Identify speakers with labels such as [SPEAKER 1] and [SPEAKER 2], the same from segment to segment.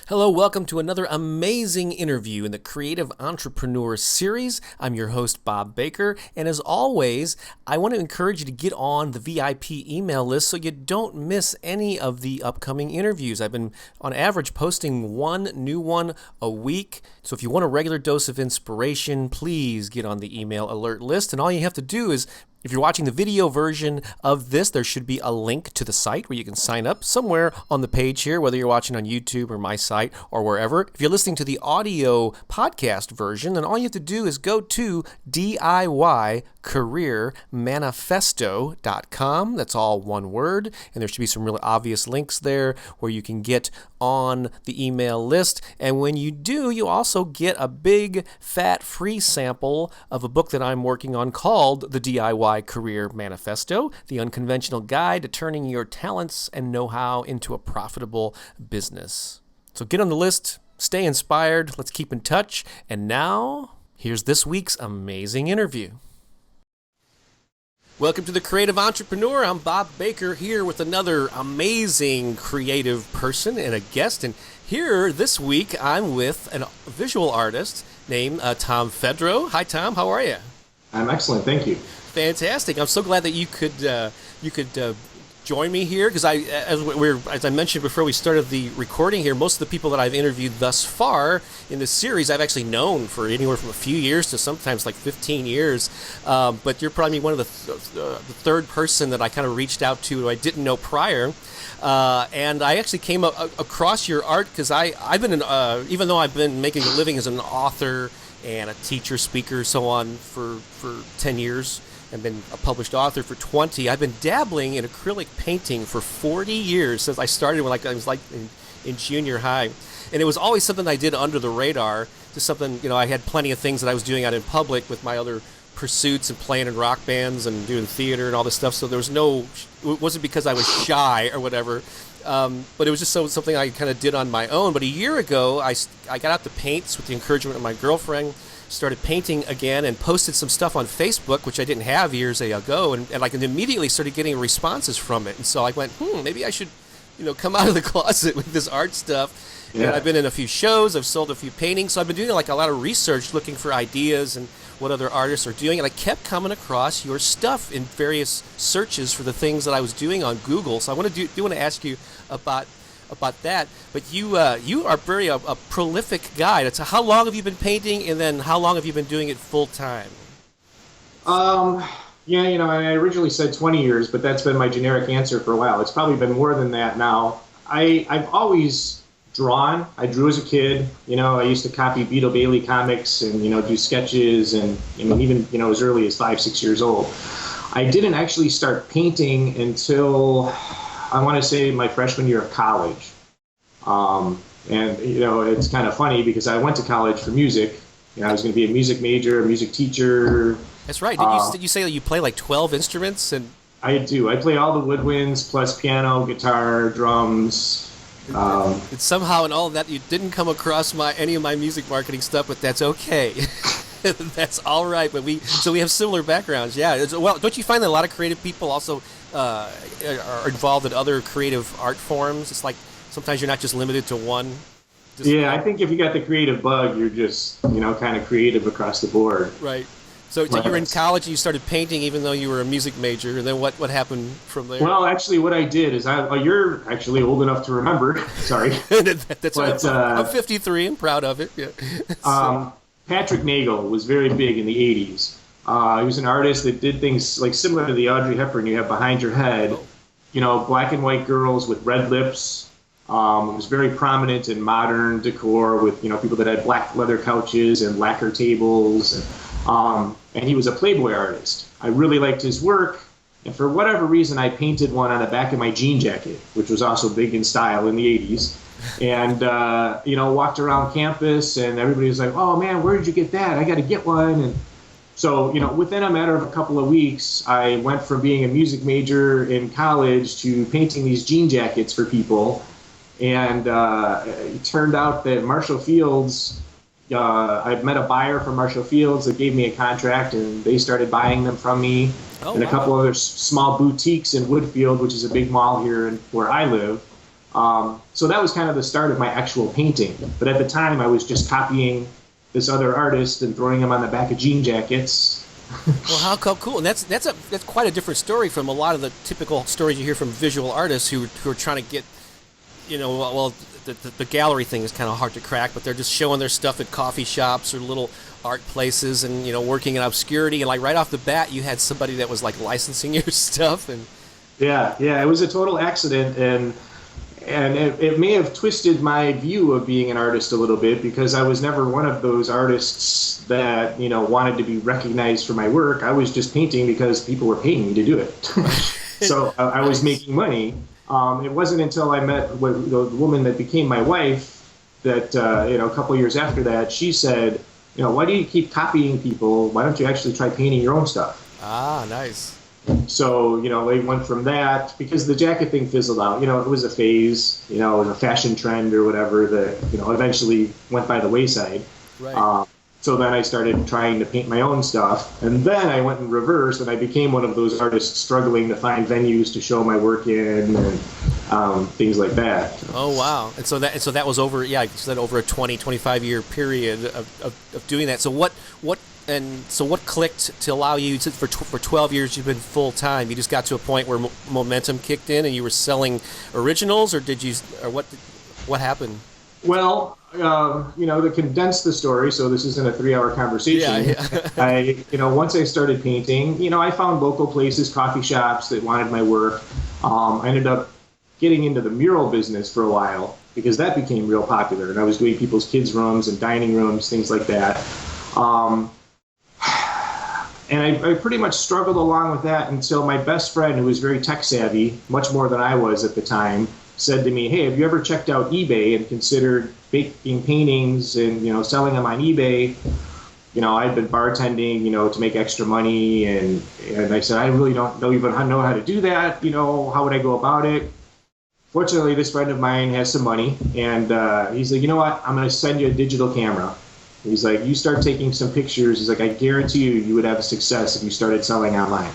[SPEAKER 1] Hello, welcome to another amazing interview in the Creative Entrepreneur Series. I'm your host, Bob Baker, and as always, I want to encourage you to get on the VIP email list so you don't miss any of the upcoming interviews. I've been, on average, posting one new one a week, so if you want a regular dose of inspiration, please get on the email alert list, and all you have to do is if you're watching the video version of this, there should be a link to the site where you can sign up somewhere on the page here, whether you're watching on YouTube or my site or wherever. If you're listening to the audio podcast version, then all you have to do is go to DIYcareermanifesto.com. That's all one word, and there should be some really obvious links there where you can get on the email list. And when you do, you also get a big, fat, free sample of a book that I'm working on called The DIY Career Manifesto, the unconventional guide to turning your talents and know-how into a profitable business. So get on the list, stay inspired, let's keep in touch, and now, here's this week's amazing interview. Welcome to the Creative Entrepreneur. I'm Bob Baker here with another amazing creative person and a guest. And here this week, I'm with a visual artist named Tom Fedro. Hi, Tom. How are you?
[SPEAKER 2] I'm excellent. Thank you.
[SPEAKER 1] Fantastic. I'm so glad that you could join me here because as I mentioned before we started the recording here, most of the people that I've interviewed thus far in this series I've actually known for anywhere from a few years to sometimes like 15 years. But you're probably one of the third person that I kind of reached out to who I didn't know prior. And I actually came across your art because I've been even though I've been making a living as an author and a teacher, speaker, so on for 10 years. I've been a published author for 20. I've been dabbling in acrylic painting for 40 years since I started when I was in junior high. And it was always something I did under the radar, just something, I had plenty of things that I was doing out in public with my other pursuits and playing in rock bands and doing theater and all this stuff. So there was it wasn't because I was shy or whatever, but it was just something I kind of did on my own. But a year ago, I got out the paints with the encouragement of my girlfriend, started painting again and posted some stuff on Facebook, which I didn't have years ago, and I immediately started getting responses from it. And so I went, maybe I should, come out of the closet with this art stuff. Yeah. And I've been in a few shows, I've sold a few paintings, so I've been doing a lot of research looking for ideas and what other artists are doing, and I kept coming across your stuff in various searches for the things that I was doing on Google. So I want to ask you about that. But you are very a prolific guy. It's how long have you been painting, and then how long have you been doing it full time?
[SPEAKER 2] I originally said 20 years, but that's been my generic answer for a while. It's probably been more than that now. I've always drawn. I drew as a kid. I used to copy Beetle Bailey comics and do sketches and even as early as 5-6 years old. I didn't actually start painting until I want to say my freshman year of college. It's kind of funny because I went to college for music. I was going to be a music major, a music teacher.
[SPEAKER 1] That's right. Did you say that you play like 12 instruments? And
[SPEAKER 2] I do. I play all the woodwinds plus piano, guitar, drums.
[SPEAKER 1] And somehow in all of that you didn't come across any of my music marketing stuff, but that's okay. That's all right. But we have similar backgrounds. Yeah. Well, don't you find that a lot of creative people also are involved in other creative art forms? It's like sometimes you're not just limited to one.
[SPEAKER 2] I think if you got the creative bug, you're just kind of creative across the board.
[SPEAKER 1] Right. So you were in college and you started painting even though you were a music major, and then what happened from there?
[SPEAKER 2] Well, actually, what I did is you're actually old enough to remember. Sorry.
[SPEAKER 1] That's right. I'm 53 and proud of it. Yeah.
[SPEAKER 2] Patrick Nagel was very big in the 80s. He was an artist that did things like similar to the Audrey Hepburn you have behind your head. Black and white girls with red lips. It was very prominent in modern decor with people that had black leather couches and lacquer tables. And he was a Playboy artist. I really liked his work, and for whatever reason, I painted one on the back of my jean jacket, which was also big in style in the 80s. And, walked around campus, and everybody was like, oh, man, where did you get that? I got to get one. And so, within a matter of a couple of weeks, I went from being a music major in college to painting these jean jackets for people. And it turned out that Marshall Fields... I met a buyer from Marshall Fields that gave me a contract, and they started buying them from me. A couple other small boutiques in Woodfield, which is a big mall here where I live. So that was kind of the start of my actual painting. But at the time, I was just copying this other artist and throwing them on the back of jean jackets.
[SPEAKER 1] Well, how cool! And that's quite a different story from a lot of the typical stories you hear from visual artists who are trying to get, well, the gallery thing is kind of hard to crack, but they're just showing their stuff at coffee shops or little art places and working in obscurity. And like right off the bat, you had somebody that was like licensing your stuff. And
[SPEAKER 2] yeah, it was a total accident, and it may have twisted my view of being an artist a little bit, because I was never one of those artists that wanted to be recognized for my work. I was just painting because people were paying me to do it. So I was making money. It wasn't until I met the woman that became my wife that a couple years after that, she said, why do you keep copying people? Why don't you actually try painting your own stuff?
[SPEAKER 1] Ah, nice.
[SPEAKER 2] So, they went from that, because the jacket thing fizzled out. It was a phase, it was a fashion trend or whatever that, eventually went by the wayside.
[SPEAKER 1] Right.
[SPEAKER 2] So then I started trying to paint my own stuff. And then I went in reverse, and I became one of those artists struggling to find venues to show my work in and things like that.
[SPEAKER 1] Oh, wow. And so that was over, over a 25 year period of doing that. So what clicked to allow you to, for 12 years you've been full time? You just got to a point where momentum kicked in and you were selling originals, or what happened?
[SPEAKER 2] Well, to condense the story, so this isn't a 3-hour conversation. Yeah. Once I started painting, I found local places, coffee shops that wanted my work. I ended up getting into the mural business for a while, because that became real popular, and I was doing people's kids' rooms and dining rooms, things like that. And I pretty much struggled along with that until my best friend, who was very tech savvy, much more than I was at the time, said to me, "Hey, have you ever checked out eBay and considered making paintings and selling them on eBay?" I'd been bartending, to make extra money, and I said, "I really don't even know how to do that. How would I go about it?" Fortunately, this friend of mine has some money, and he's like, "You know what? I'm going to send you a digital camera." He's like, "You start taking some pictures." He's like, "I guarantee you would have a success if you started selling online."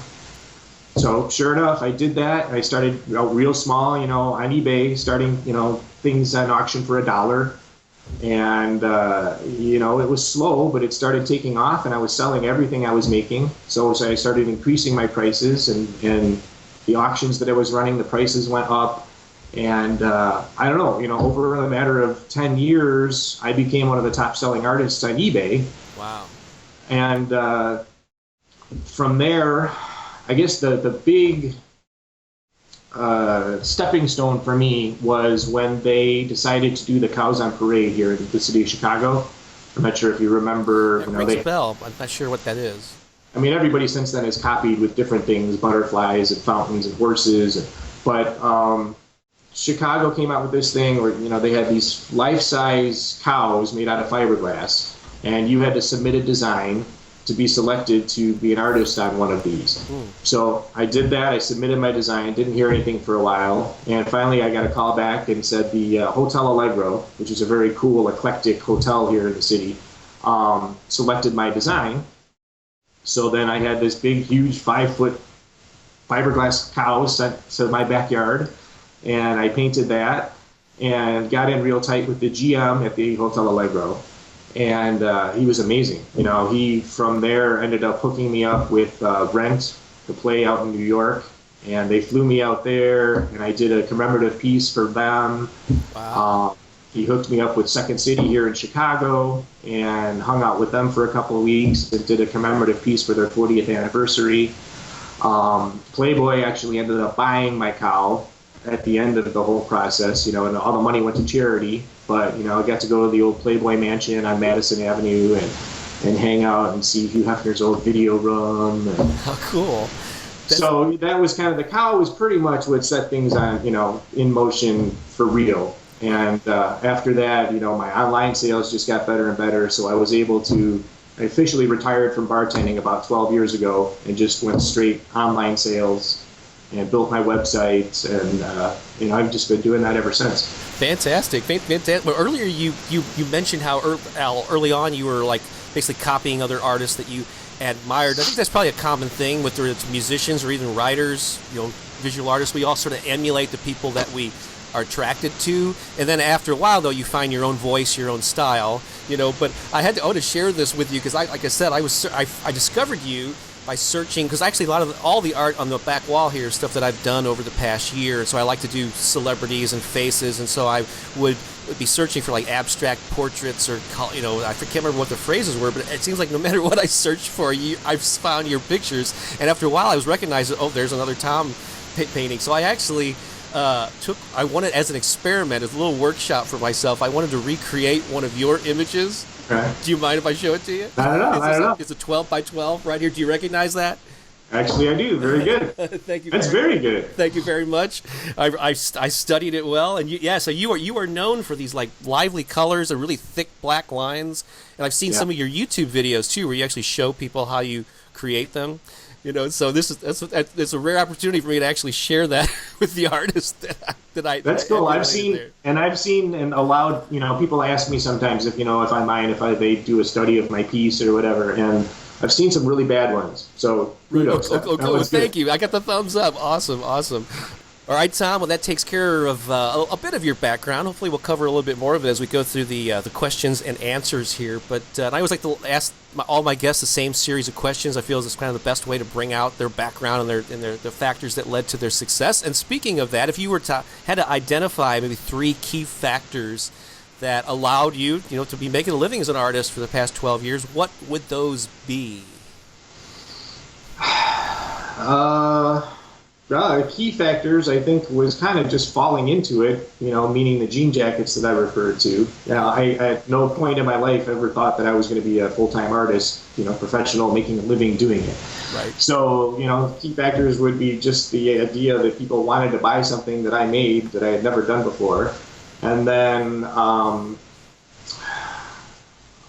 [SPEAKER 2] So sure enough, I did that. I started real small, on eBay, starting, things on auction for $1. And, it was slow, but it started taking off, and I was selling everything I was making. So I started increasing my prices, and the auctions that I was running, the prices went up. And I don't know, over a matter of 10 years, I became one of the top selling artists on eBay.
[SPEAKER 1] Wow.
[SPEAKER 2] And from there, I guess the big stepping stone for me was when they decided to do the Cows on Parade here in the city of Chicago. I'm not sure if you remember.
[SPEAKER 1] It rings a bell. I'm not sure what that is.
[SPEAKER 2] I mean, everybody since then has copied with different things, butterflies and fountains and horses. But Chicago came out with this thing where, they had these life-size cows made out of fiberglass, and you had to submit a design to be selected to be an artist on one of these. So I did that. I submitted my design, didn't hear anything for a while, and finally I got a call back and said the Hotel Allegro, which is a very cool, eclectic hotel here in the city, selected my design. So then I had this big, huge 5-foot fiberglass cow sent to my backyard, and I painted that and got in real tight with the GM at the Hotel Allegro. And he was amazing. He from there ended up hooking me up with Rent to play out in New York, and they flew me out there, and I did a commemorative piece for them.
[SPEAKER 1] Wow.
[SPEAKER 2] He hooked me up with Second City here in Chicago, and hung out with them for a couple of weeks and did a commemorative piece for their 40th anniversary. Playboy actually ended up buying my cow at the end of the whole process, and all the money went to charity. But, I got to go to the old Playboy mansion on Madison Avenue and hang out and see Hugh Hefner's old video room. And
[SPEAKER 1] how cool.
[SPEAKER 2] So that was kind of, the cow was pretty much what set things on, in motion for real. And after that, my online sales just got better and better. So I was able to, I officially retired from bartending about 12 years ago and just went straight online sales and built my website, and I've just been doing that ever since.
[SPEAKER 1] Fantastic. Well, earlier you mentioned how early on you were like basically copying other artists that you admired. I think that's probably a common thing, whether it's musicians or even writers, visual artists. We all sort of emulate the people that we are attracted to. And then after a while, though, you find your own voice, your own style, But I had to share this with you because, like I said, I discovered you by searching, because actually all the art on the back wall here is stuff that I've done over the past year. So I like to do celebrities and faces, and so I would be searching for like abstract portraits or I can't remember what the phrases were, but it seems like no matter what I searched for, I've found your pictures. And after a while, I was recognizing, oh, there's another Tom painting. So I actually I wanted, as an experiment, as a little workshop for myself, I wanted to recreate one of your images.
[SPEAKER 2] Okay.
[SPEAKER 1] Do you mind if I show it to you?
[SPEAKER 2] I don't know.
[SPEAKER 1] It's a 12 by 12 right here. Do you recognize that?
[SPEAKER 2] Actually, I do. Very good.
[SPEAKER 1] Thank you.
[SPEAKER 2] That's very good.
[SPEAKER 1] Thank you very much. I studied it well, and so you are known for these like lively colors and really thick black lines. And I've seen some of your YouTube videos too, where you actually show people how you create them. So it's a rare opportunity for me to actually share that with the artist that I.
[SPEAKER 2] That's cool. I've seen and allowed people ask me sometimes if I mind if they do a study of my piece or whatever, and I've seen some really bad ones. So kudos.
[SPEAKER 1] Okay, thank you. I got the thumbs up. Awesome. All right, Tom. Well, that takes care of a bit of your background. Hopefully, we'll cover a little bit more of it as we go through the questions and answers here. But I always like to ask all my guests the same series of questions. I feel is kind of the best way to bring out their background and the factors that led to their success. And speaking of that, if you were had to identify maybe 3 key factors that allowed you, to be making a living as an artist for the past 12 years, what would those be?
[SPEAKER 2] The key factors, I think, was kind of just falling into it, meaning the jean jackets that I referred to. I at no point in my life ever thought that I was going to be a full-time artist, professional, making a living doing it.
[SPEAKER 1] Right.
[SPEAKER 2] So, key factors would be just the idea that people wanted to buy something that I made that I had never done before. And then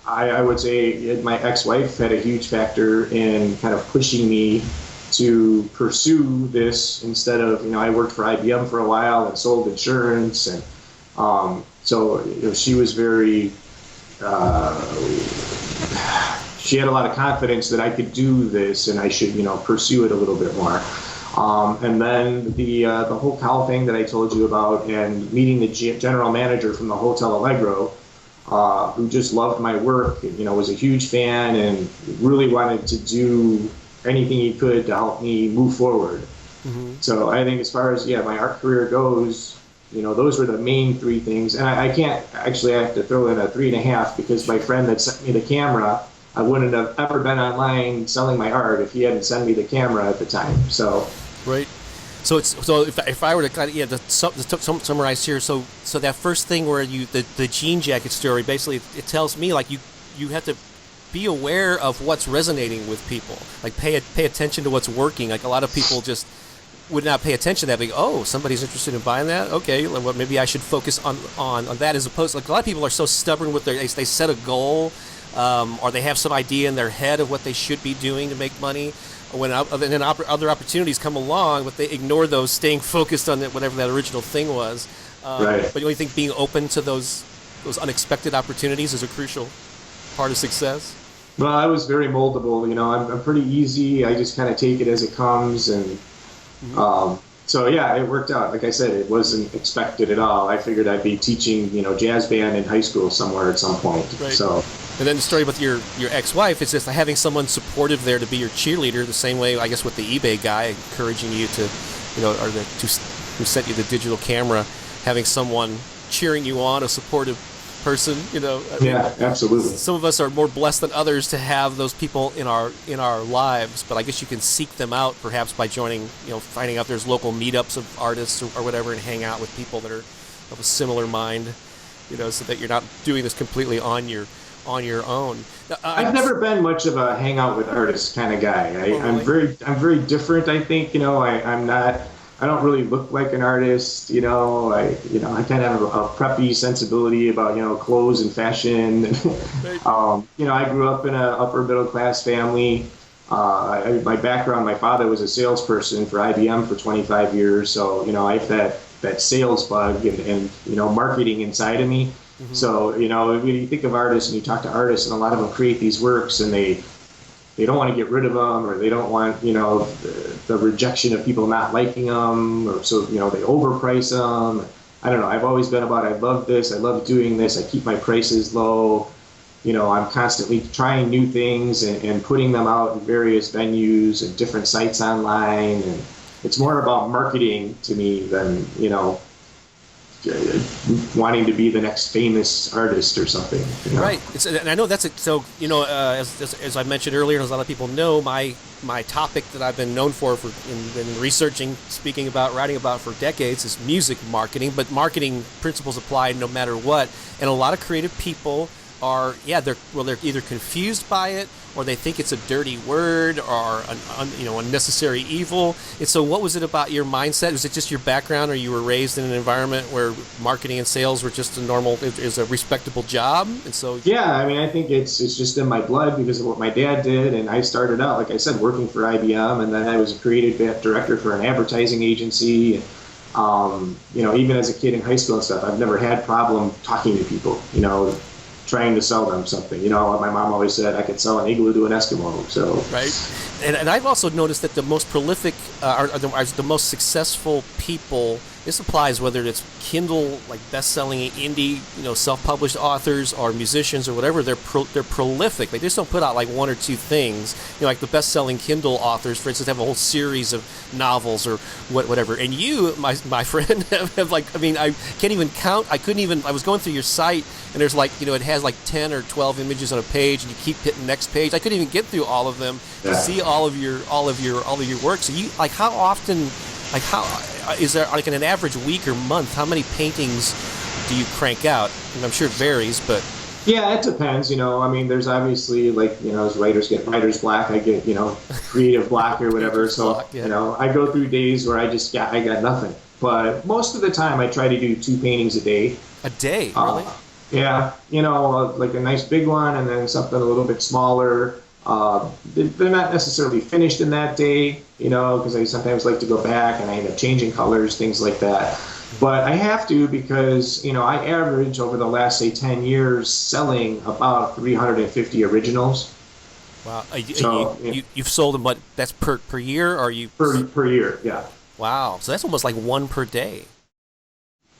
[SPEAKER 2] I would say my ex-wife had a huge factor in kind of pushing me to pursue this instead of, I worked for IBM for a while and sold insurance. And so she was very, she had a lot of confidence that I could do this and I should, pursue it a little bit more. And then the whole cow thing that I told you about, and meeting the general manager from the Hotel Allegro, who just loved my work, was a huge fan and really wanted to do anything he could to help me move forward. Mm-hmm. So I think as far as my art career goes, those were the main 3 things. And I can't actually, I have to throw in a 3.5 because my friend that sent me the camera, I wouldn't have ever been online selling my art if he hadn't sent me the camera at the time. So
[SPEAKER 1] right. So if I were to kind of summarize here, so that first thing where the jean jacket story, basically it tells me like you have to be aware of what's resonating with people. Like pay attention to what's working. Like a lot of people just would not pay attention to that. Like, oh, somebody's interested in buying that. Okay, well, maybe I should focus on that, as opposed to, like, a lot of people are so stubborn with they set a goal, or they have some idea in their head of what they should be doing to make money. And then other opportunities come along, but they ignore those, staying focused on whatever that original thing was.
[SPEAKER 2] Right.
[SPEAKER 1] But you only think being open to those unexpected opportunities is a crucial part of success?
[SPEAKER 2] Well, I was very moldable. I'm pretty easy. I just kind of take it as it comes, and so it worked out. Like I said, it wasn't expected at all. I figured I'd be teaching, jazz band in high school somewhere at some point.
[SPEAKER 1] Right.
[SPEAKER 2] So,
[SPEAKER 1] and then the story with your ex-wife is just having someone supportive there to be your cheerleader. The same way, I guess, with the eBay guy encouraging you to, who sent you the digital camera, having someone cheering you on, a supportive person,
[SPEAKER 2] absolutely.
[SPEAKER 1] Some of us are more blessed than others to have those people in our lives, but I guess you can seek them out perhaps by joining, finding out there's local meetups of artists or whatever, and hang out with people that are of a similar mind, so that you're not doing this completely on your own.
[SPEAKER 2] I've never been much of a hang out with artists kind of guy. I'm very different. I think I'm not. I don't really look like an artist, I kind of have a preppy sensibility about, clothes and fashion. I grew up in an upper middle class family. My background, my father was a salesperson for IBM for 25 years. So, I have that sales bug and marketing inside of me. Mm-hmm. So, when you think of artists and you talk to artists, and a lot of them create these works and they don't want to get rid of them, or they don't want, the rejection of people not liking them, or so, they overprice them. I don't know. I've always been about, I love this. I love doing this. I keep my prices low. I'm constantly trying new things and putting them out in various venues and different sites online. And it's more about marketing to me than, wanting to be the next famous artist or something.
[SPEAKER 1] Right. And I know that's it. So, as I mentioned earlier, and as a lot of people know, my topic that I've been known for in researching, speaking about, writing about for decades is music marketing, but marketing principles apply no matter what. And a lot of creative people are, they're either confused by it, or they think it's a dirty word, or unnecessary evil. And so, what was it about your mindset? Was it just your background, or you were raised in an environment where marketing and sales were just is a respectable job? And so,
[SPEAKER 2] I think it's just in my blood because of what my dad did, and I started out, like I said, working for IBM, and then I was a creative director for an advertising agency. Even as a kid in high school and stuff, I've never had problem talking to people. Trying to sell them something. My mom always said I could sell an igloo to an Eskimo. So
[SPEAKER 1] right, and I've also noticed that the most prolific are the most successful people. This applies whether it's Kindle, like best-selling indie, self-published authors, or musicians or whatever. They're prolific. They just don't put out like one or two things. like the best-selling Kindle authors, for instance, have a whole series of novels or whatever. And you, my friend, have I can't even count. I was going through your site, and there's it has like 10 or 12 images on a page, and you keep hitting next page. I couldn't even get through all of them to see all of your work. So you how often? How is there in an average week or month? How many paintings do you crank out? And I'm sure it varies, but
[SPEAKER 2] it depends. There's obviously as writers get writer's block, I get creative block or whatever. So
[SPEAKER 1] block, yeah.
[SPEAKER 2] I go through days where I got nothing. But most of the time, I try to do 2 paintings a day.
[SPEAKER 1] A day, really?
[SPEAKER 2] Like a nice big one, and then something a little bit smaller. They're not necessarily finished in that day, because I sometimes like to go back and I end up changing colors, things like that. But I have to because, I average over the last, say, 10 years selling about 350 originals.
[SPEAKER 1] Wow. You've sold them, what, that's per year? Or you
[SPEAKER 2] per year, yeah.
[SPEAKER 1] Wow. So that's almost like one per day.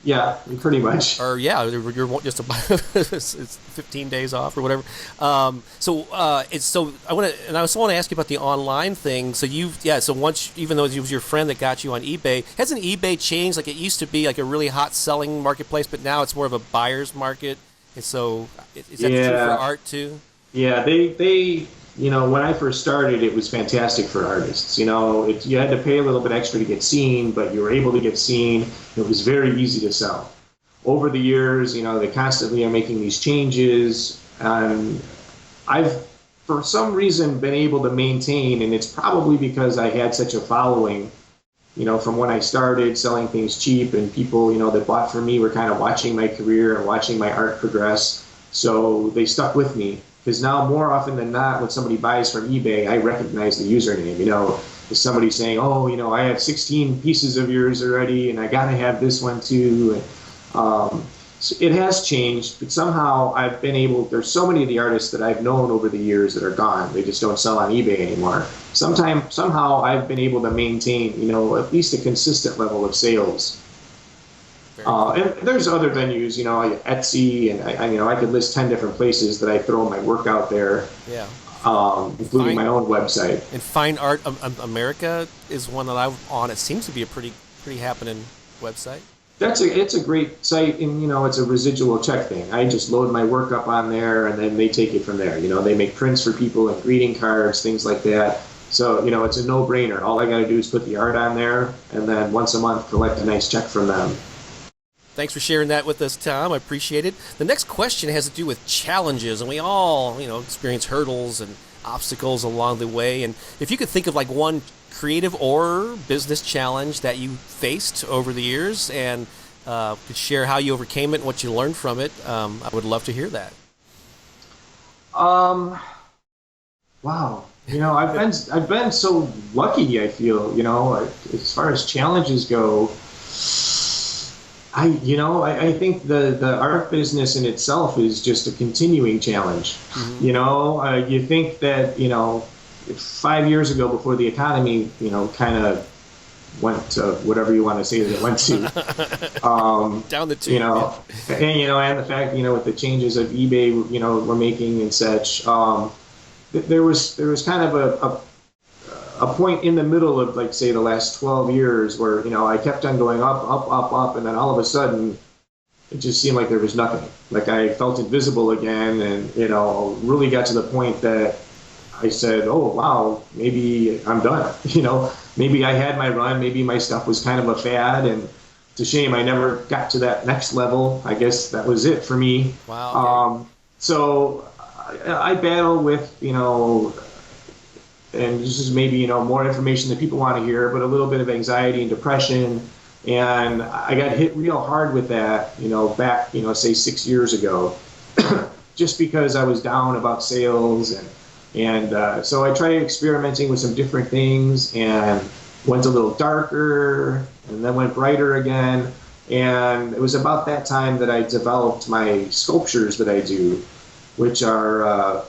[SPEAKER 2] Yeah, pretty much.
[SPEAKER 1] Or you're just about it's 15 days off or whatever. So I want to, and I also want to ask you about the online thing. So so once, even though it was your friend that got you on eBay, hasn't eBay changed? Like it used to be like a really hot selling marketplace, but now it's more of a buyer's market. And so is that true for art too? Yeah,
[SPEAKER 2] they when I first started, it was fantastic for artists. You had to pay a little bit extra to get seen, but you were able to get seen. It was very easy to sell. Over the years, they constantly are making these changes. And I've, for some reason, been able to maintain, and it's probably because I had such a following, from when I started selling things cheap, and people, that bought from me were kind of watching my career and watching my art progress. So they stuck with me. Because now, more often than not, when somebody buys from eBay, I recognize the username. If somebody's saying, I have 16 pieces of yours already, and I got to have this one too. So it has changed, but somehow I've been able, there's so many of the artists that I've known over the years that are gone. They just don't sell on eBay anymore. Somehow I've been able to maintain, at least a consistent level of sales. And there's other venues, Etsy, and I could list 10 different places that I throw my work out there.
[SPEAKER 1] Yeah.
[SPEAKER 2] Including my own website.
[SPEAKER 1] And Fine Art America is one that I'm on. It seems to be a pretty happening website.
[SPEAKER 2] It's a great site, and it's a residual check thing. I just load my work up on there, and then they take it from there. They make prints for people and greeting cards, things like that. So it's a no-brainer. All I got to do is put the art on there, and then once a month collect a nice check from them.
[SPEAKER 1] Thanks for sharing that with us, Tom. I appreciate it. The next question has to do with challenges, and we all, experience hurdles and obstacles along the way. And if you could think of like one creative or business challenge that you faced over the years and could share how you overcame it and what you learned from it, I would love to hear that.
[SPEAKER 2] Wow. I've been so lucky, I feel, as far as challenges go. I think the art business in itself is just a continuing challenge. Mm-hmm. You think that, 5 years ago before the economy, kind of went to whatever you want to say that it went to.
[SPEAKER 1] Down the tube.
[SPEAKER 2] You know, and the fact, with the changes of eBay, we're making and such, there was kind of a point in the middle of, like, say, the last 12 years where, I kept on going up, up, up, up, and then all of a sudden it just seemed like there was nothing. Like I felt invisible again, and, really got to the point that I said, oh, wow, maybe I'm done. Maybe I had my run, maybe my stuff was kind of a fad, and it's a shame I never got to that next level. I guess that was it for me.
[SPEAKER 1] Wow. Okay.
[SPEAKER 2] So I battle with, and this is maybe, more information that people want to hear, but a little bit of anxiety and depression. And I got hit real hard with that, back, say 6 years ago, just because I was down about sales. And so I tried experimenting with some different things and went a little darker and then went brighter again. And it was about that time that I developed my sculptures that I do, which are,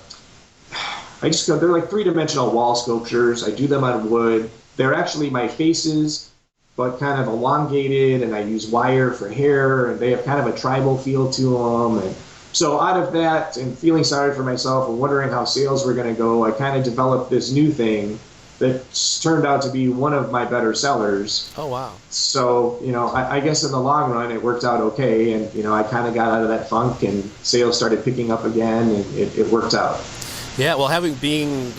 [SPEAKER 2] they're like three-dimensional wall sculptures. I do them on wood. They're actually my faces, but kind of elongated, and I use wire for hair, and they have kind of a tribal feel to them. And so out of that, and feeling sorry for myself and wondering how sales were going to go, I kind of developed this new thing that turned out to be one of my better sellers.
[SPEAKER 1] Oh, wow.
[SPEAKER 2] So, I guess in the long run, it worked out okay. And, I kind of got out of that funk, and sales started picking up again, and it worked out.
[SPEAKER 1] Yeah, well, I've been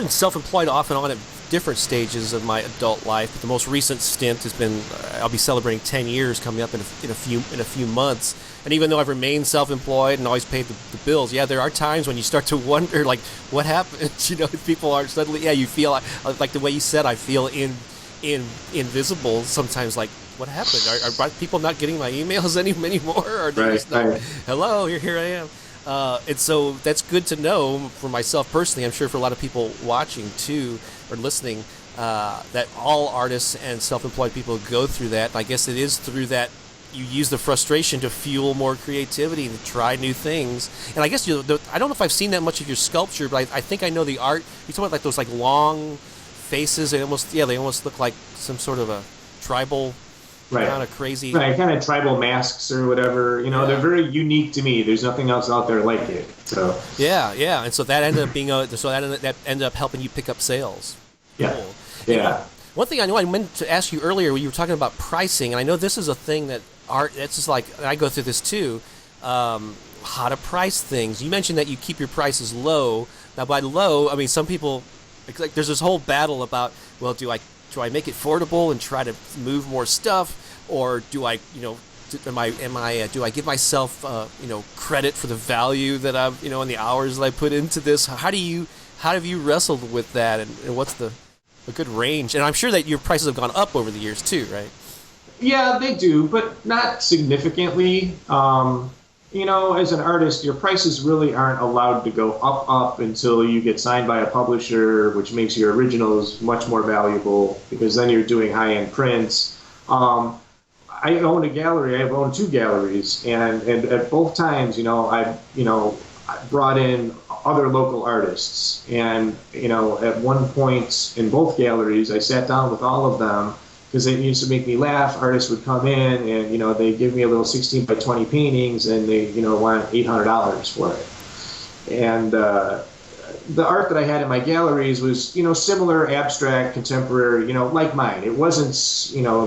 [SPEAKER 1] self-employed off and on at different stages of my adult life, but the most recent stint has been, I'll be celebrating 10 years coming up in a few months. And even though I've remained self-employed and always paid the bills, yeah, there are times when you start to wonder, like, what happened? People are suddenly, you feel like the way you said, I feel invisible sometimes. Like, what happened? Are people not getting my emails anymore? Or they just not, hello, here I am. And so that's good to know for myself personally. I'm sure for a lot of people watching too or listening, that all artists and self-employed people go through that. And I guess it is through that you use the frustration to fuel more creativity and to try new things. And I guess I don't know if I've seen that much of your sculpture, but I think I know the art. You talk about like those like long faces. They almost look like some sort of a tribal.
[SPEAKER 2] Right.
[SPEAKER 1] Kind of crazy.
[SPEAKER 2] Right, kind of tribal masks or whatever. They're very unique to me. There's nothing else out there like it. So.
[SPEAKER 1] Yeah, and so that ended up being that ended up helping you pick up sales.
[SPEAKER 2] Yeah.
[SPEAKER 1] Cool.
[SPEAKER 2] Yeah.
[SPEAKER 1] One thing I know I meant to ask you earlier, when you were talking about pricing, and I know this is a thing that art. It's just like I go through this too. How to price things. You mentioned that you keep your prices low. Now, by low, I mean some people. Like there's this whole battle about, well, do I make it affordable and try to move more stuff, or do I, do I give myself, credit for the value that I've, and the hours that I put into this? How have you wrestled with that, and what's a good range? And I'm sure that your prices have gone up over the years too, right?
[SPEAKER 2] Yeah, they do, but not significantly. As an artist, your prices really aren't allowed to go up until you get signed by a publisher, which makes your originals much more valuable because then you're doing high-end prints. I own a gallery. I've owned 2 galleries, and at both times, I brought in other local artists, and at one point in both galleries, I sat down with all of them. Because it used to make me laugh. Artists would come in and, they give me a little 16 by 20 paintings and they, want $800 for it. And the art that I had in my galleries was, similar, abstract, contemporary, like mine. It wasn't,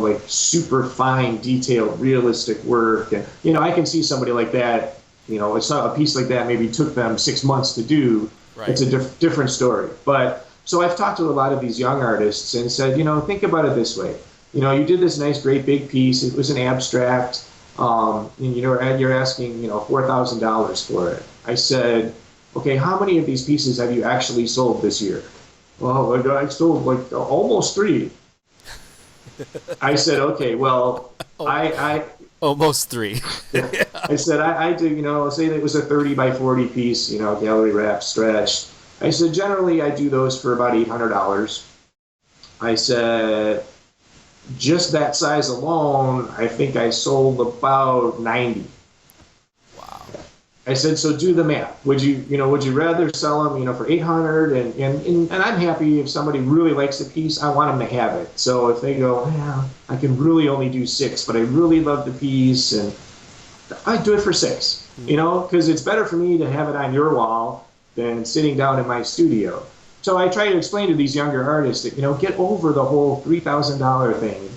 [SPEAKER 2] like super fine, detailed, realistic work. And, I can see somebody like that, a piece like that maybe took them 6 months to do. Right. It's a different story. But so I've talked to a lot of these young artists and said, think about it this way. You did this nice, great big piece. It was an abstract. And you're asking, $4,000 for it. I said, okay, how many of these pieces have you actually sold this year? Well, I sold like almost 3. I said, okay, well, I
[SPEAKER 1] almost 3.
[SPEAKER 2] I said, I do, say that it was a 30 by 40 piece, gallery wrap stretched. I said, generally, I do those for about $800. I said, just that size alone, I think I sold about 90.
[SPEAKER 1] Wow.
[SPEAKER 2] I said, so do the math. Would you rather sell them, for 800 and I'm happy if somebody really likes the piece, I want them to have it. So if they go, yeah, I can really only do 6, but I really love the piece, and I do it for 6, because it's better for me to have it on your wall than sitting down in my studio. So I try to explain to these younger artists that, get over the whole $3,000 thing.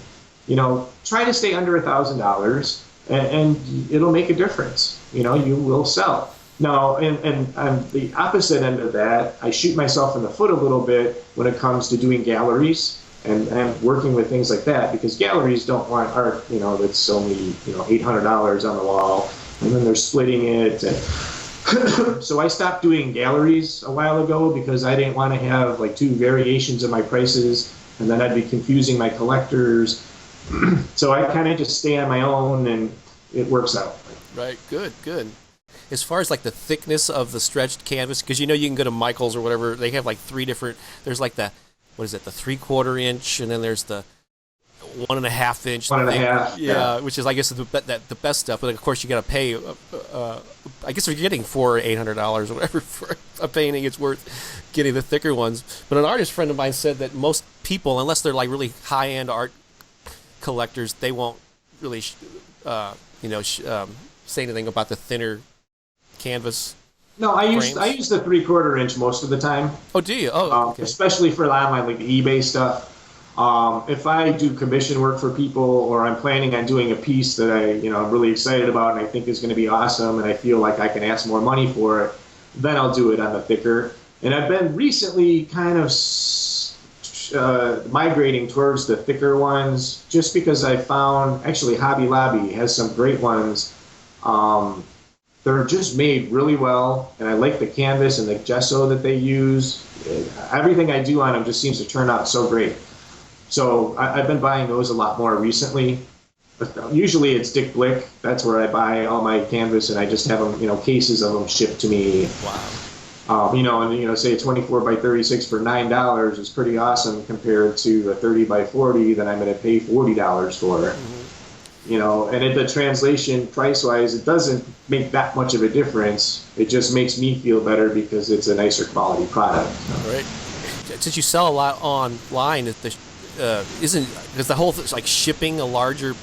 [SPEAKER 2] Try to stay under $1,000 and it'll make a difference. You will sell. Now, and on the opposite end of that, I shoot myself in the foot a little bit when it comes to doing galleries and working with things like that, because galleries don't want art, that's only, $800 on the wall, and then they're splitting it. And so I stopped doing galleries a while ago because I didn't want to have like 2 variations of my prices, and then I'd be confusing my collectors. So I kind of just stay on my own, and it works out.
[SPEAKER 1] Right, good. As far as like the thickness of the stretched canvas, because you can go to Michael's or whatever, they have like 3 different. There's like the 3/4 inch, and then there's the 1.5 inch.
[SPEAKER 2] 1.5.
[SPEAKER 1] Yeah, which is I guess the best stuff. But of course you got to pay. I guess if you're getting $400 or $800 or whatever for a painting, it's worth getting the thicker ones. But an artist friend of mine said that most people, unless they're like really high end art collectors, they won't really say anything about the thinner canvas.
[SPEAKER 2] No, I use the 3/4 inch most of the time.
[SPEAKER 1] Oh, do you? Oh, okay.
[SPEAKER 2] Especially for online, like the eBay stuff. If I do commission work for people, or I'm planning on doing a piece that I'm really excited about and I think is going to be awesome, and I feel like I can ask more money for it, then I'll do it on the thicker. And I've been recently kind of migrating towards the thicker ones, just because I found actually Hobby Lobby has some great ones. They're just made really well, and I like the canvas and the gesso that they use. Everything I do on them just seems to turn out so great. So I've been buying those a lot more recently. But usually it's Dick Blick. That's where I buy all my canvas, and I just have them, cases of them shipped to me.
[SPEAKER 1] Wow.
[SPEAKER 2] Say a 24 by 36 for $9 is pretty awesome compared to a 30 by 40 that I'm going to pay $40 for. Mm-hmm. And in the translation price-wise, it doesn't make that much of a difference. It just makes me feel better because it's a nicer quality product.
[SPEAKER 1] Right. Since you sell a lot online, because the whole like shipping the larger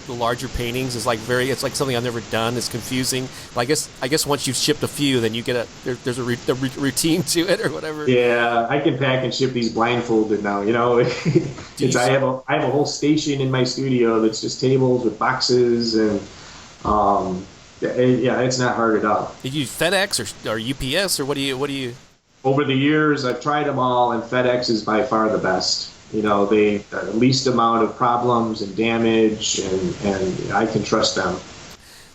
[SPEAKER 1] paintings is like it's like something I've never done. It's confusing. Well, I guess once you've shipped a few, then you get there's a routine to it or whatever.
[SPEAKER 2] Yeah, I can pack and ship these blindfolded now. I have a whole station in my studio that's just tables with boxes, and it's not hard at all.
[SPEAKER 1] Did you use FedEx or UPS or what do you?
[SPEAKER 2] Over the years, I've tried them all, and FedEx is by far the best. They the least amount of problems and damage, and I can trust them.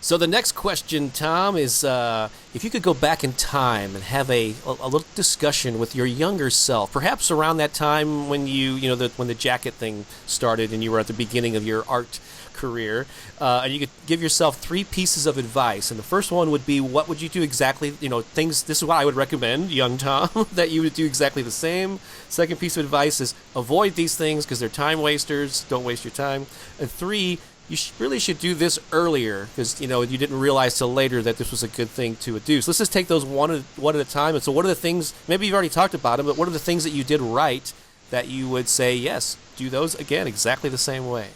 [SPEAKER 1] So the next question, Tom, is if you could go back in time and have a little discussion with your younger self, perhaps around that time when when the jacket thing started and you were at the beginning of your art career, and you could give yourself 3 pieces of advice. And the first one would be, what would you do exactly, things, this is what I would recommend, young Tom, that you would do exactly the same. Second piece of advice is avoid these things because they're time wasters, don't waste your time. And 3, you really should do this earlier because, you didn't realize till later that this was a good thing to do. So let's just take those one at a time. And so what are the things, maybe you've already talked about them, but what are the things that you did right that you would say, yes, do those again exactly the same way?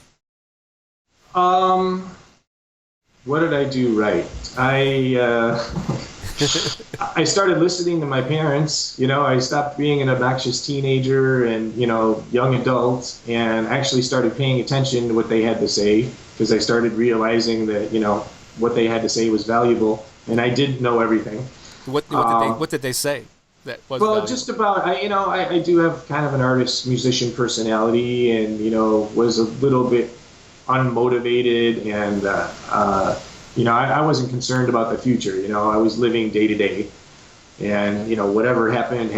[SPEAKER 2] What did I do right? I started listening to my parents. I stopped being an obnoxious teenager and, young adult, and actually started paying attention to what they had to say, because I started realizing that, what they had to say was valuable, and I didn't know everything.
[SPEAKER 1] What did they say? That was valuable?
[SPEAKER 2] Just about, I do have kind of an artist musician personality, and, was a little bit unmotivated, and I wasn't concerned about the future. I was living day to day, and whatever happened.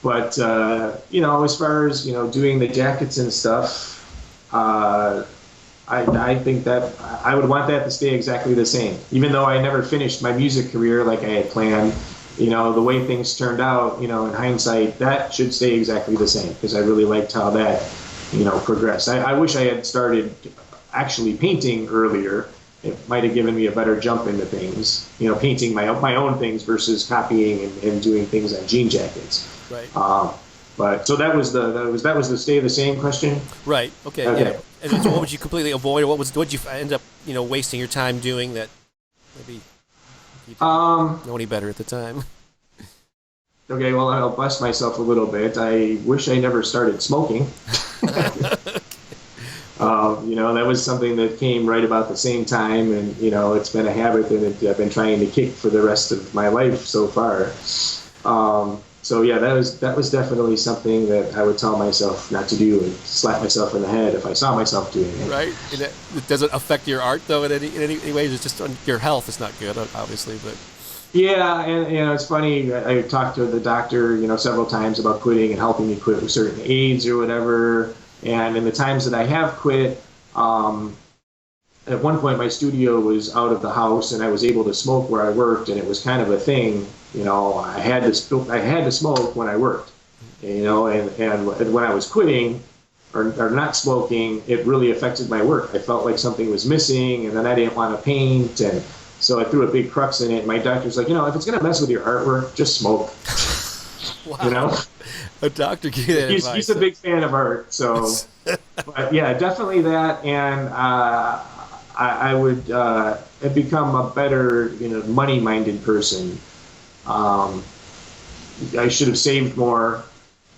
[SPEAKER 2] But as far as doing the jackets and stuff, I think that I would want that to stay exactly the same. Even though I never finished my music career like I had planned, the way things turned out, in hindsight, that should stay exactly the same, because I really liked how that progressed. I wish I had started actually painting earlier, it might have given me a better jump into things. Painting my own things versus copying and doing things on jean jackets.
[SPEAKER 1] Right.
[SPEAKER 2] But so that was the stay the same question.
[SPEAKER 1] Right. Okay.
[SPEAKER 2] Okay.
[SPEAKER 1] Yeah. And so what would you completely avoid, or what would you end up wasting your time doing that maybe you didn't know any better at the time?
[SPEAKER 2] Okay, well, I'll bust myself a little bit. I wish I never started smoking. That was something that came right about the same time, and it's been a habit that I've been trying to kick for the rest of my life so far. So yeah, that was definitely something that I would tell myself not to do and slap myself in the head if I saw myself doing it.
[SPEAKER 1] Right. Does it affect your art though in any way? It's just on your health. It's not good, obviously, but.
[SPEAKER 2] Yeah, and it's funny. I talked to the doctor, several times about quitting and helping me quit with certain aids or whatever. And in the times that I have quit, at one point my studio was out of the house, and I was able to smoke where I worked, and it was kind of a thing. I had to smoke when I worked. And when I was quitting or not smoking, it really affected my work. I felt like something was missing, and then I didn't want to paint, and so I threw a big crux in it. My doctor's like, if it's going to mess with your artwork, just smoke.
[SPEAKER 1] Wow. A doctor gave that advice.
[SPEAKER 2] He's a big fan of art, so. But yeah, definitely that, and I would have become a better, money-minded person. I should have saved more,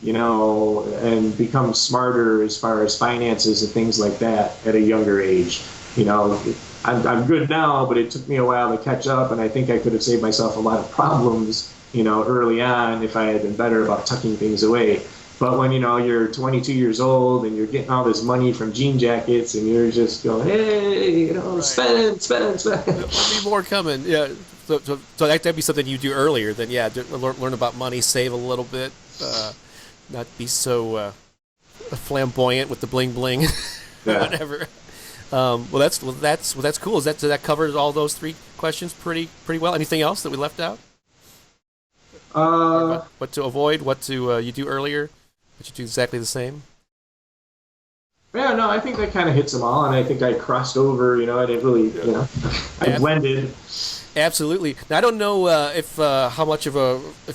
[SPEAKER 2] and become smarter as far as finances and things like that at a younger age. I'm good now, but it took me a while to catch up, and I think I could have saved myself a lot of problems, early on if I had been better about tucking things away. But when, you're 22 years old and you're getting all this money from jean jackets and you're just going, hey,
[SPEAKER 1] right.
[SPEAKER 2] spend.
[SPEAKER 1] There'll be more coming. Yeah. So that'd be something you do earlier than, learn about money, save a little bit, not be so flamboyant with the bling bling, whatever. Well, that's cool. So that covers all those three questions pretty well. Anything else that we left out? What to avoid? What to you do earlier? What you do exactly the same?
[SPEAKER 2] Yeah, no, I think that kind of hits them all, and I think I crossed over. I didn't really, I blended.
[SPEAKER 1] Absolutely. Now, I don't know if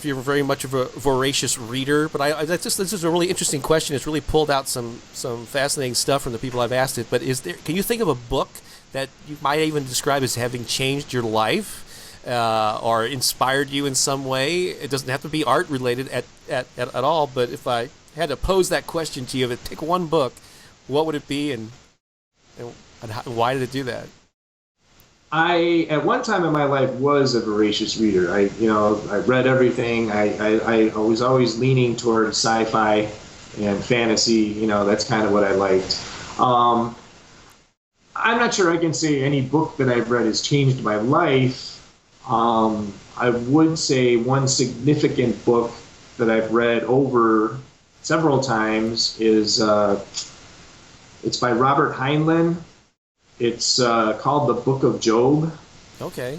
[SPEAKER 1] you're very much of a voracious reader, but this is a really interesting question. It's really pulled out some fascinating stuff from the people I've asked it. But can you think of a book that you might even describe as having changed your life or inspired you in some way? It doesn't have to be art related at all. But if I had to pose that question to you, if pick one book, what would it be, and why did it do that?
[SPEAKER 2] I, at one time in my life, was a voracious reader. I read everything. I was always leaning towards sci-fi and fantasy. That's kind of what I liked. I'm not sure I can say any book that I've read has changed my life. I would say one significant book that I've read over several times is it's by Robert Heinlein. It's called The Book of Job.
[SPEAKER 1] Okay.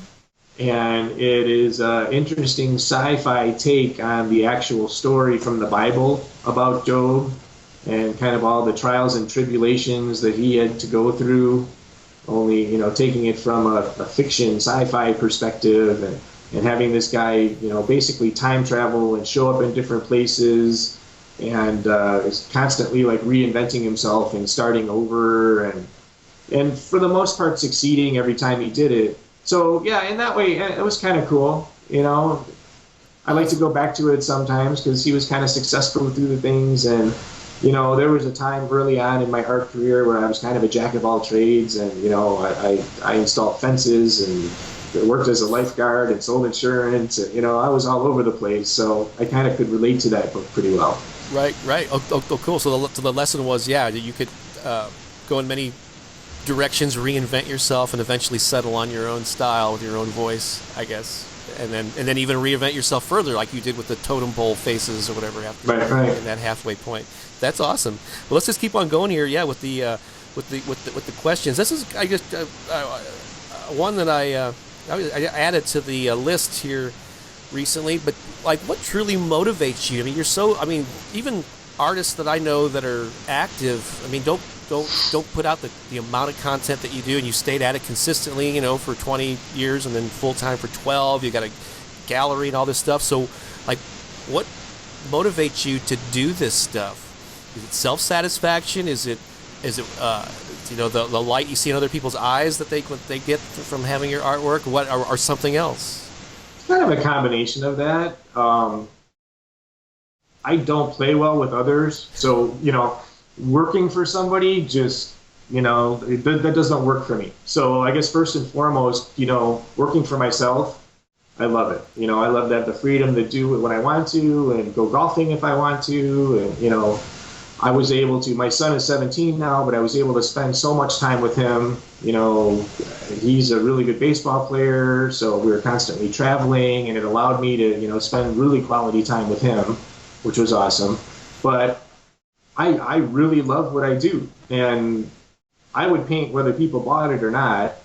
[SPEAKER 2] And it is an interesting sci-fi take on the actual story from the Bible about Job and kind of all the trials and tribulations that he had to go through, only, taking it from a fiction sci-fi perspective and having this guy, basically time travel and show up in different places and is constantly like reinventing himself and starting over and for the most part succeeding every time he did it. So yeah, in that way, it was kind of cool. I like to go back to it sometimes because he was kind of successful through the things. And there was a time early on in my art career where I was kind of a jack of all trades, and I installed fences and worked as a lifeguard and sold insurance. And, I was all over the place, so I kind of could relate to that book pretty well.
[SPEAKER 1] Right. Oh, cool. So the lesson was, you could go in many directions, reinvent yourself, and eventually settle on your own style with your own voice, I guess, and then even reinvent yourself further, like you did with the totem pole faces or whatever.
[SPEAKER 2] Right.
[SPEAKER 1] In that halfway point. That's awesome. Well, let's just keep on going here. Yeah, with the questions. This is, I guess, one that I added to the list here recently. But like, what truly motivates you? I mean, even artists that I know that are active, don't put out the amount of content that you do, and you stayed at it consistently, for 20 years, and then full time for 12. You got a gallery and all this stuff. So, like, what motivates you to do this stuff? Is it self-satisfaction? Is it the light you see in other people's eyes that they get from having your artwork? What or something else?
[SPEAKER 2] It's kind of a combination of that. I don't play well with others, so working for somebody just that doesn't work for me. So I guess first and foremost, working for myself, I love it. I love to have the freedom to do it when I want to and go golfing if I want to, and I was able to. My son is 17 now, but I was able to spend so much time with him. He's a really good baseball player, so we were constantly traveling, and it allowed me to spend really quality time with him, which was awesome. But I really love what I do, and I would paint whether people bought it or not.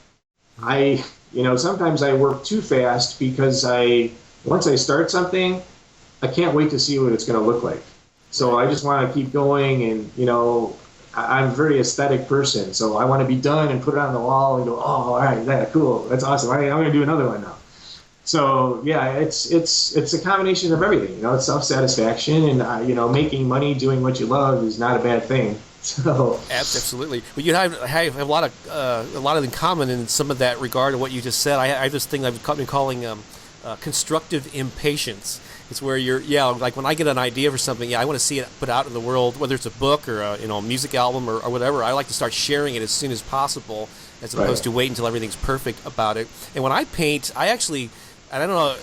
[SPEAKER 2] Sometimes I work too fast because once I start something, I can't wait to see what it's going to look like. So I just want to keep going, and I'm a very aesthetic person, so I want to be done and put it on the wall and go, oh, all right, that cool, that's awesome. I'm going to do another one now. So yeah, it's a combination of everything. It's self-satisfaction, and making money doing what you love is not a bad thing. So
[SPEAKER 1] absolutely, but you have a lot of in common in some of that regard of what you just said. I just think I've been calling constructive impatience. It's where like when I get an idea for something, I want to see it put out in the world, whether it's a book or a music album or whatever. I like to start sharing it as soon as possible, as opposed to wait until everything's perfect about it. And when I paint, I don't know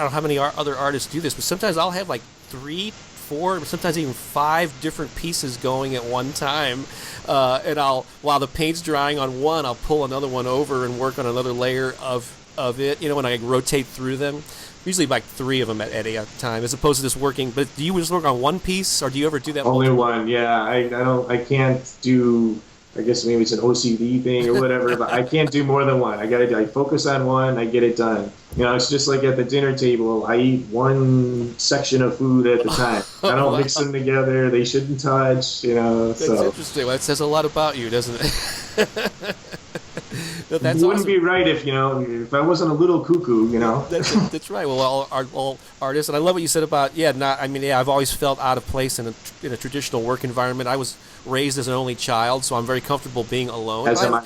[SPEAKER 1] how many other artists do this, but sometimes I'll have like 3, 4, sometimes even 5 different pieces going at one time, and while the paint's drying on one, I'll pull another one over and work on another layer of it. When I rotate through them. Usually like 3 of them at a time, as opposed to just working. But do you just work on one piece, or do you ever do that?
[SPEAKER 2] Only one, yeah. I can't do. I guess maybe it's an OCD thing or whatever, but I can't do more than one. I focus on one, I get it done. It's just like at the dinner table. I eat one section of food at the time. I don't mix them together. They shouldn't touch.
[SPEAKER 1] That's interesting. Well, that says a lot about you, doesn't it? That's
[SPEAKER 2] it wouldn't
[SPEAKER 1] awesome.
[SPEAKER 2] be right if I wasn't a little cuckoo.
[SPEAKER 1] That's right. Well, all artists, and I love what you said about I've always felt out of place in a traditional work environment. I was raised as an only child, so I'm very comfortable being alone.
[SPEAKER 2] As am I.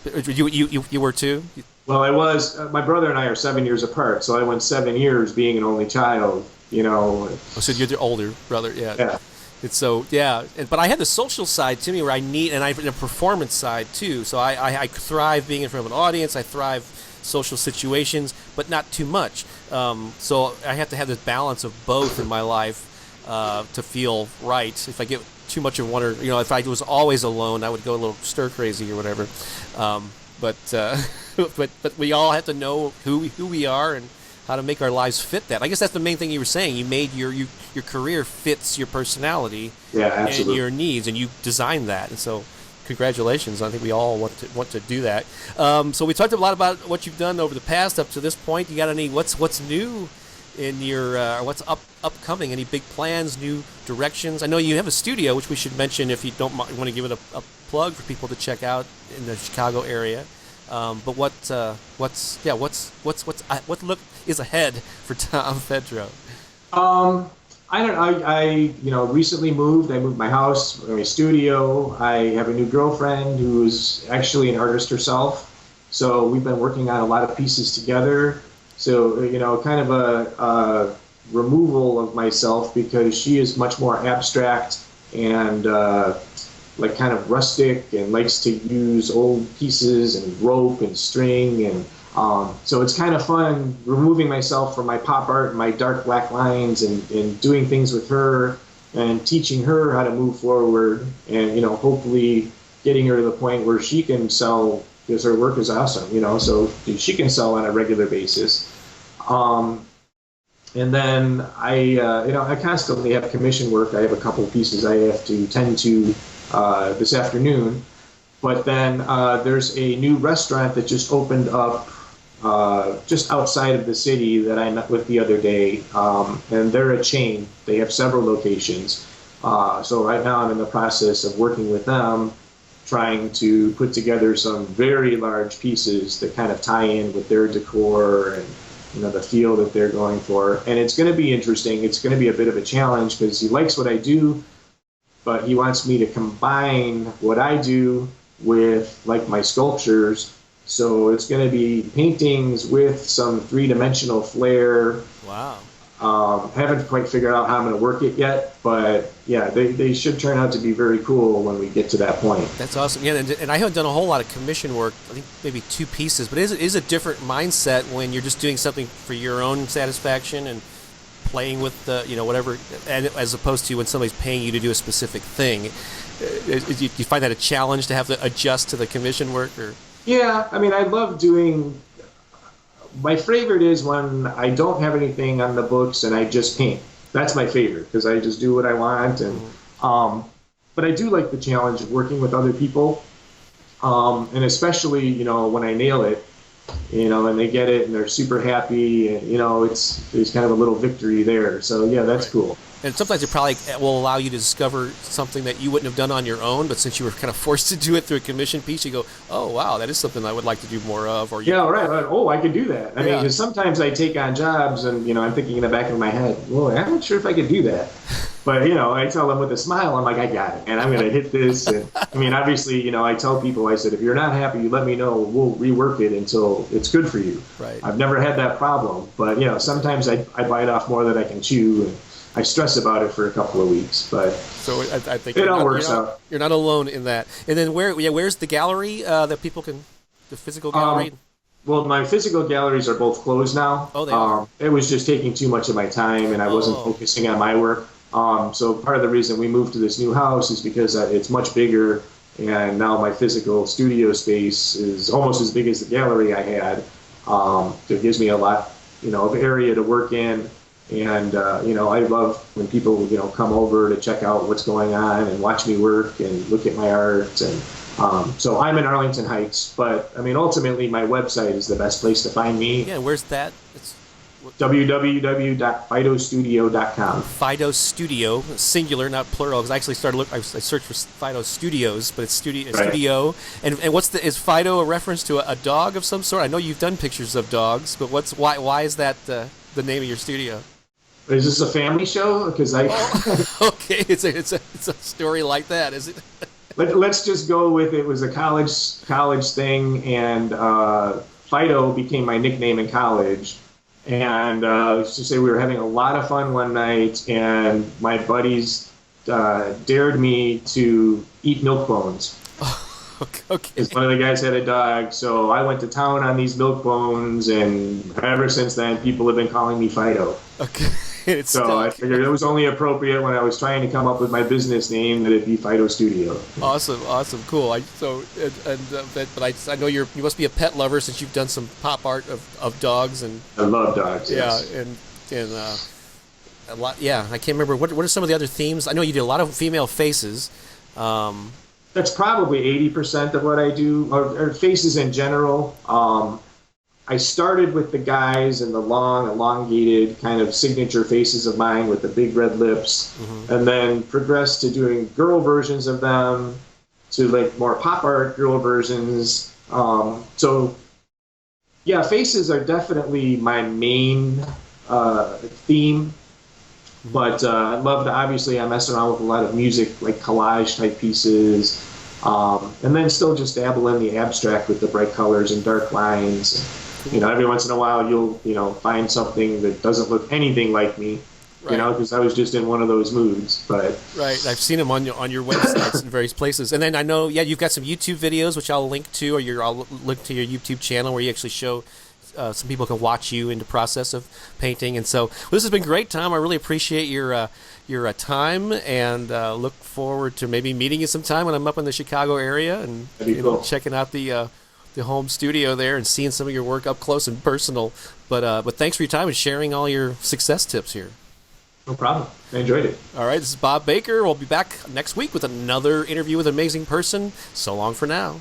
[SPEAKER 1] You were too?
[SPEAKER 2] Well, I was. My brother and I are 7 years apart, so I went 7 years being an only child.
[SPEAKER 1] So you're the older brother, yeah.
[SPEAKER 2] Yeah.
[SPEAKER 1] It's so but I had the social side to me where I need, and I have a performance side too. So I thrive being in front of an audience. I thrive social situations, but not too much. So I have to have this balance of both in my life to feel right. If I get too much of one, or if I was always alone, I would go a little stir crazy or whatever. But we all have to know who we are and how to make our lives fit that. I guess that's the main thing you were saying. You made your career fits your personality and your needs, and you designed that. And so, congratulations. I think we all want to do that. So we talked a lot about what you've done over the past up to this point. You got any what's new in your what's upcoming? Any big plans, new directions? I know you have a studio, which we should mention if you don't want to give it a plug for people to check out in the Chicago area. But what look is ahead for Tom Fedro?
[SPEAKER 2] I don't. I recently moved. I moved my house, my studio. I have a new girlfriend who's actually an artist herself. So we've been working on a lot of pieces together. So kind of a removal of myself, because she is much more abstract and like kind of rustic and likes to use old pieces and rope and string, and so it's kind of fun removing myself from my pop art and my dark black lines and doing things with her and teaching her how to move forward, and hopefully getting her to the point where she can sell, because her work is awesome, so she can sell on a regular basis. And then I constantly have commission work. I have a couple of pieces I have to tend to this afternoon. But then there's a new restaurant that just opened up just outside of the city that I met with the other day. And they're a chain. They have several locations. So right now I'm in the process of working with them trying to put together some very large pieces that kind of tie in with their decor and the feel that they're going for. And it's going to be interesting. It's going to be a bit of a challenge because he likes what I do, but he wants me to combine what I do with like my sculptures. So it's going to be paintings with some three-dimensional flair.
[SPEAKER 1] Wow.
[SPEAKER 2] Haven't quite figured out how I'm going to work it yet, but yeah, they should turn out to be very cool when we get to that point.
[SPEAKER 1] That's awesome. Yeah, and I haven't done a whole lot of commission work. I think maybe 2 pieces, but it is a different mindset when you're just doing something for your own satisfaction and playing with the, whatever, and as opposed to when somebody's paying you to do a specific thing. You find that a challenge to have to adjust to the commission work, or?
[SPEAKER 2] Yeah, I mean, I love doing. My favorite is when I don't have anything on the books and I just paint. That's my favorite because I just do what I want. And but I do like the challenge of working with other people, and especially when I nail it, and they get it and they're super happy, and there's kind of a little victory there. So yeah, that's cool.
[SPEAKER 1] And sometimes it probably will allow you to discover something that you wouldn't have done on your own, but since you were kind of forced to do it through a commission piece, you go, oh, wow, that is something I would like to do more of. Or
[SPEAKER 2] yeah, right. Oh, I can do that. I mean, because sometimes I take on jobs and, I'm thinking in the back of my head, well, I'm not sure if I could do that. But, I tell them with a smile, I'm like, I got it. And I'm going to hit this. And, I mean, obviously, I tell people, I said, if you're not happy, you let me know. We'll rework it until it's good for you.
[SPEAKER 1] Right.
[SPEAKER 2] I've never had that problem. But, sometimes I bite off more than I can chew. And I stress about it for a couple of weeks, but
[SPEAKER 1] so I think
[SPEAKER 2] it all works out.
[SPEAKER 1] You're not alone in that. And then where's the gallery that people can, the physical gallery?
[SPEAKER 2] Well, my physical galleries are both closed now.
[SPEAKER 1] Oh, they are.
[SPEAKER 2] It was just taking too much of my time, and I wasn't focusing on my work. So part of the reason we moved to this new house is because it's much bigger, and now my physical studio space is almost as big as the gallery I had. It gives me a lot, of area to work in. And, I love when people, come over to check out what's going on and watch me work and look at my art. And so I'm in Arlington Heights, but, I mean, ultimately my website is the best place to find me.
[SPEAKER 1] Yeah, where's that? It's
[SPEAKER 2] www.fidostudio.com.
[SPEAKER 1] Fido Studio, singular, not plural. Because I actually I searched for Fido Studios, but it's studio. And is Fido a reference to a dog of some sort? I know you've done pictures of dogs, but why is that the name of your studio?
[SPEAKER 2] Is this a family show? Because
[SPEAKER 1] okay, it's a story like that, is it?
[SPEAKER 2] Let's just go with it was a college thing, and Fido became my nickname in college. And let's just say we were having a lot of fun one night, and my buddies dared me to eat milk bones.
[SPEAKER 1] Okay.
[SPEAKER 2] Because one of the guys had a dog, so I went to town on these milk bones, and ever since then, people have been calling me Fido.
[SPEAKER 1] Okay.
[SPEAKER 2] So I figured it was only appropriate when I was trying to come up with my business name that it be Fido Studio.
[SPEAKER 1] Awesome, cool. I know you must be a pet lover since you've done some pop art of dogs and.
[SPEAKER 2] I love dogs.
[SPEAKER 1] Yeah,
[SPEAKER 2] yes.
[SPEAKER 1] and a lot. Yeah, I can't remember what are some of the other themes. I know you did a lot of female faces.
[SPEAKER 2] That's probably 80% of what I do, or faces in general. I started with the guys and the long, elongated kind of signature faces of mine with the big red lips, and then progressed to doing girl versions of them, to like more pop art girl versions. So, yeah, faces are definitely my main theme. But I love to, obviously, I mess around with a lot of music, like collage type pieces, and then still just dabble in the abstract with the bright colors and dark lines. Every once in a while you'll, find something that doesn't look anything like me, because I was just in one of those moods. But
[SPEAKER 1] right, I've seen them on your websites in various places. And then I know, you've got some YouTube videos, which I'll link to, or I'll link to your YouTube channel where you actually show. Some people can watch you in the process of painting, and so this has been great, Tom. I really appreciate your time, and look forward to maybe meeting you sometime when I'm up in the Chicago area and
[SPEAKER 2] cool.
[SPEAKER 1] Checking out the home studio there and seeing some of your work up close and personal. But thanks for your time and sharing all your success tips here.
[SPEAKER 2] No problem. I enjoyed it.
[SPEAKER 1] All right, this is Bob Baker. We'll be back next week with another interview with an amazing person. So long for now.